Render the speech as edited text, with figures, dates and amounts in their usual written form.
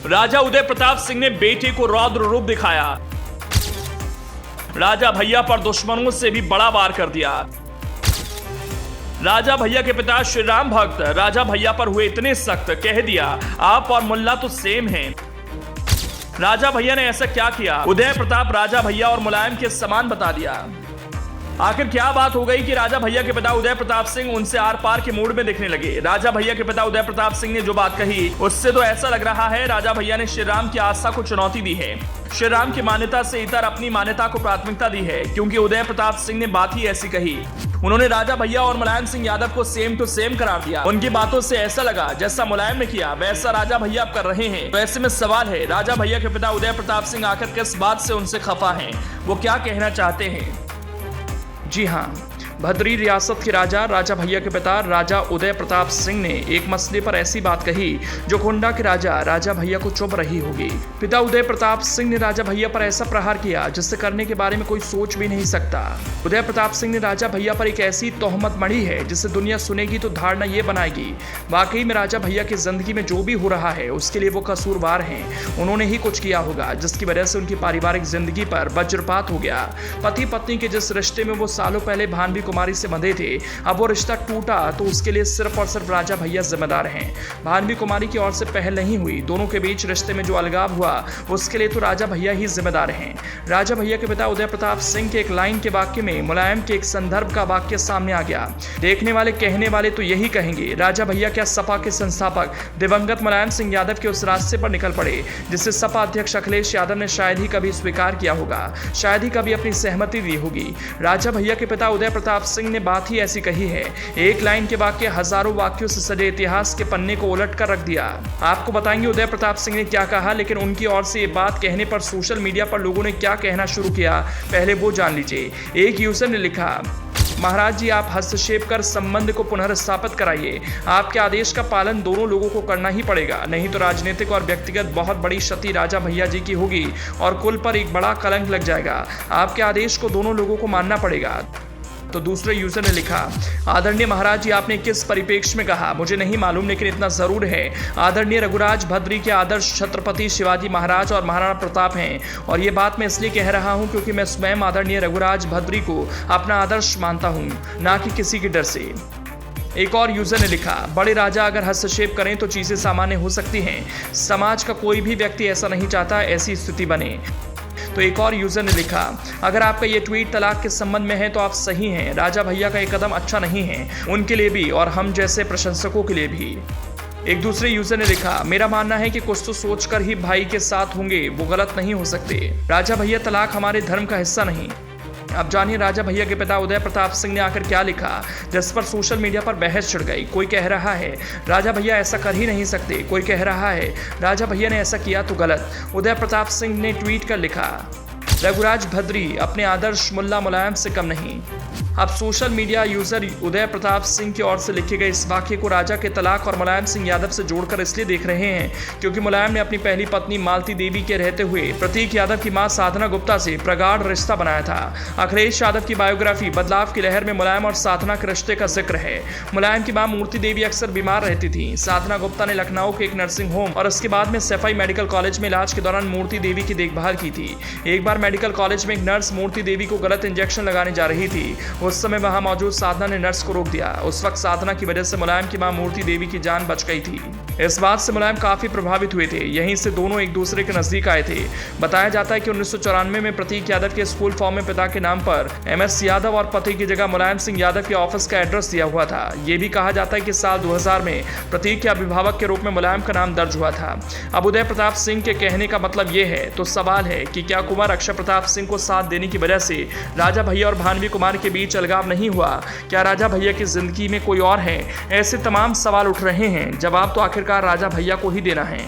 राजा उदय प्रताप सिंह ने बेटे को रौद्र रूप दिखाया। राजा भैया पर दुश्मनों से भी बड़ा वार कर दिया। राजा भैया के पिता श्री राम भक्त राजा भैया पर हुए इतने सख्त, कह दिया आप और मुल्ला तो सेम हैं। राजा भैया ने ऐसा क्या किया? उदय प्रताप राजा भैया और मुलायम के समान बता दिया। आखिर क्या बात हो गई कि राजा भैया के पिता उदय प्रताप सिंह उनसे आर पार के मूड में दिखने लगे। राजा भैया के पिता उदय प्रताप सिंह ने जो बात कही उससे तो ऐसा लग रहा है राजा भैया ने श्री राम की आस्था को चुनौती दी है, श्री राम की मान्यता से इतर अपनी मान्यता को प्राथमिकता दी है, क्योंकि उदय प्रताप सिंह ने बात ही ऐसी कही। उन्होंने राजा भैया और मुलायम सिंह यादव को सेम टू सेम करार दिया। उनकी बातों से ऐसा लगा जैसा मुलायम ने किया वैसा राजा भैया अब कर रहे हैं। तो ऐसे में सवाल है, राजा भैया के पिता उदय प्रताप सिंह आखिर किस बात से उनसे खफा हैं? वो क्या कहना चाहते हैं? जी हाँ, भद्री रियासत के राजा भैया के पिता राजा उदय प्रताप सिंह ने एक मसले पर ऐसी बात कही जो गोंडा के राजा भैया को चुभ रही होगी। पिता उदय प्रताप सिंह ने राजा भैया पर ऐसा प्रहार किया जिससे करने के बारे में कोई सोच भी नहीं सकता। उदय प्रताप सिंह ने राजा भैया पर एक ऐसी तोहमत मढ़ी है जिसे दुनिया सुनेगी तो धारणा ये बनाएगी वाकई में राजा भैया की जिंदगी में जो भी हो रहा है उसके लिए वो कसूरवार हैं। उन्होंने ही कुछ किया होगा जिसकी वजह से उनकी पारिवारिक जिंदगी पर वज्रपात हो गया। पति पत्नी के जिस रिश्ते में वो सालों पहले भानवी कुमारी से बंधे थे, अब वो रिश्ता टूटा तो उसके लिए सिर्फ और सिर्फ राजा भैया जिम्मेदार हैं। भानवी कुमारी की ओर से पहल नहीं हुई, दोनों के बीच रिश्ते में जो अलगाव हुआ उसके लिए तो राजा भैया ही जिम्मेदार हैं। राजा भैया के पिता उदय प्रताप सिंह के एक लाइन के वाक्य में मुलायम के एक संदर्भ का वाक्य सामने आ गया। देखने वाले कहने वाले तो यही कहेंगे राजा भैया क्या सपा के संस्थापक दिवंगत मुलायम सिंह यादव के उस रास्ते पर निकल पड़े जिसे सपा अध्यक्ष अखिलेश यादव ने शायद ही कभी स्वीकार किया होगा, शायद ही कभी अपनी सहमति दी होगी। राजा भैया के पिता उदय प्रताप सिंह ने बात ही ऐसी कही है। एक लाइन के वाक्य हजारों वाक्यों से सजे इतिहास के पन्ने को उलट कर रख दिया। आपको बताएंगे उदय प्रताप सिंह ने क्या कहा, लेकिन उनकी ओर से ये बात कहने पर सोशल मीडिया पर लोगों ने क्या कहना शुरू किया पहले वो जान लीजिए। एक यूजर ने लिखा, महाराज जी आप हस्तक्षेप कर संबंध को पुनर्स्थापित कराइए। आपके आदेश का पालन दोनों लोगों को करना ही पड़ेगा, नहीं तो राजनीतिक और व्यक्तिगत बहुत बड़ी क्षति राजा भैया जी की होगी और कुल पर एक बड़ा कलंक लग जाएगा। आपके आदेश को दोनों लोगों को मानना पड़ेगा। तो दूसरे यूजर ने लिखा, आदरणीय महाराज जी आपने किस परिप्रेक्ष्य में कहा मुझे नहीं मालूम, लेकिन इतना जरूर है आदरणीय रघुराज भद्री के आदर्श छत्रपति शिवाजी महाराज और महाराणा प्रताप हैं। और ये बात मैं इसलिए कह रहा हूं क्योंकि मैं स्वयं आदरणीय रघुराज भद्री को अपना आदर्श मानता हूं, ना कि किसी के डर से। एक और यूजर ने लिखा, बड़े राजा अगर हस्तक्षेप करें तो चीजें सामान्य हो सकती हैं। समाज का कोई भी व्यक्ति ऐसा नहीं चाहता ऐसी स्थिति बने। तो एक और यूजर ने लिखा, अगर आपका ये ट्वीट तलाक के संबंध में है तो आप सही हैं। राजा भैया का ये कदम अच्छा नहीं है, उनके लिए भी और हम जैसे प्रशंसकों के लिए भी। एक दूसरे यूजर ने लिखा, मेरा मानना है कि कुछ तो सोचकर ही भाई के साथ होंगे, वो गलत नहीं हो सकते। राजा भैया तलाक हमारे धर्म का हिस्सा नहीं। अब जानिए राजा भैया के पिता उदय प्रताप सिंह ने आकर क्या लिखा, जिस पर सोशल मीडिया पर बहस छिड़ गई। कोई कह रहा है राजा भैया ऐसा कर ही नहीं सकते, कोई कह रहा है राजा भैया ने ऐसा किया तो गलत। उदय प्रताप सिंह ने ट्वीट कर लिखा, रघुराज भद्री अपने आदर्श मुल्ला मुलायम से कम नहीं। अब social media user Uday Pratap Singh की ओर से लिखे गए इस वाक्य को राजा के तलाक और मुलायम सिंह यादव से जोड़कर इसलिए देख रहे हैं क्योंकि मुलायम ने अपनी पहली पत्नी मालती देवी के रहते हुए प्रतीक यादव की मां साधना गुप्ता से प्रगाढ़ रिश्ता बनाया था। अखिलेश यादव की बायोग्राफी बदलाव की लहर में मुलायम और साधना के रिश्ते का जिक्र है। मुलायम की मां मूर्ति देवी अक्सर बीमार रहती थी। साधना गुप्ता ने लखनऊ के एक नर्सिंग होम और उसके बाद में सैफई मेडिकल कॉलेज में इलाज के दौरान मूर्ति देवी की देखभाल की थी। एक बार मेडिकल कॉलेज में एक नर्स मूर्ति देवी को गलत इंजेक्शन लगाने जा रही थी। उस समय वहां मौजूद साधना ने नर्स को रोक दिया। उस वक्त साधना की वजह से मुलायम की मां मूर्ति देवी की जान बच गई थी। इस बात से मुलायम काफी प्रभावित हुए थे। यहीं से दोनों एक दूसरे के नजदीक आए थे। बताया जाता है कि 1994 में प्रतीक यादव के स्कूल फॉर्म में पिता के नाम पर MS यादव और पति की जगह मुलायम सिंह यादव के ऑफिस का एड्रेस दिया हुआ था। यह भी कहा जाता है कि साल 2000 में प्रतीक के अभिभावक के रूप में मुलायम का नाम दर्ज हुआ था। अब उदय प्रताप सिंह के कहने का मतलब यह है तो सवाल है कि क्या कुमार अक्षय प्रताप सिंह को साथ देने की वजह से राजा भैया और भानवी कुमार के बीच अलगाव नहीं हुआ? क्या राजा भैया की जिंदगी में कोई और है? ऐसे तमाम सवाल उठ रहे हैं। जवाब तो आखिरकार राजा भैया को ही देना है।